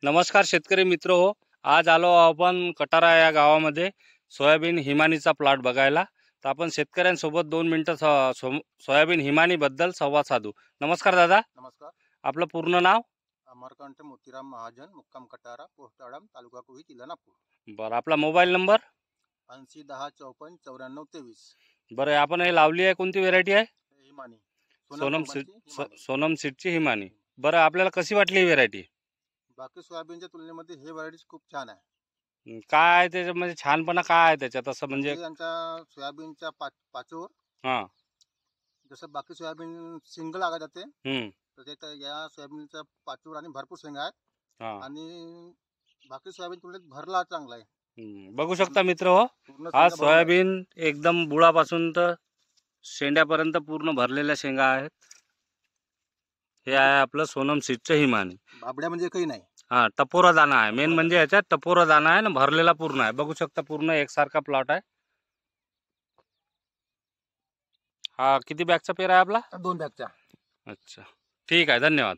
नमस्कार शेतकरी मित्र हो. आज आलो आपण कटारा या गावामध्ये सोयाबीन हिमानीचा प्लॉट बघायला. तर आपण शेतकऱ्यांसोबत 2 मिनिटं सोयाबीन हिमानी बद्दल संवाद साधू. नमस्कार दादा, नमस्कार. आपलं पूर्ण नाव? अमरकांत मोतीराम महाजन, मुक्काम कटारा, पोस्ट आडम, तालुका कोही, जिल्हा नागपूर. बरं, आपला मोबाईल नंबर? 80 10 54 94 23. बरं, आपण हे लावली आहे कोणती व्हेरायटी आहे? हिमानी सोनम सीड. कंपनीची हिमानी. सोनम सीडची हिमानी. बरं, आपल्याला कशी वाटली ही व्हेरायटी? बाकी सोयाबीनच्या तुलनेमध्ये हे व्हरायटी खूप छान आहे. काय आहे त्याच्यामध्ये छानपणा, काय आहे त्याच्यात असं म्हणजे? यांच्या सोयाबीनच्या पाचोवर हां. जसं बाकी सोयाबीन सिंगल आगा जाते, हं. तर ते या सोयाबीनच्या पाचोवर आणि भरपूर शेंगा आहेत. हां. आणि बाकी सोयाबीन तुलनेत भरला चांगला आहे. बघू शकता मित्र हो, पूर्ण हा शेंगा भरलेल्या आहेत. सोयाबीन एकदम बुळापासून तर शेंड्यापर्यंत पूर्ण भरलेल्या शेंगा आहेत. हे आहे आपलं सोनम सीडचं हिमानी. बाबड्या म्हणजे काही नाही. हा, टपोरा दाना आहे मेन, म्हणजे याच्यात टपोरा दाना आहे ना, भरलेला पूर्ण आहे. बघू शकता पूर्ण एकसारखा प्लॉट आहे. हा किती बॅगचा पेर आहे आपला? 2 बॅगच्या. अच्छा, ठीक आहे, धन्यवाद.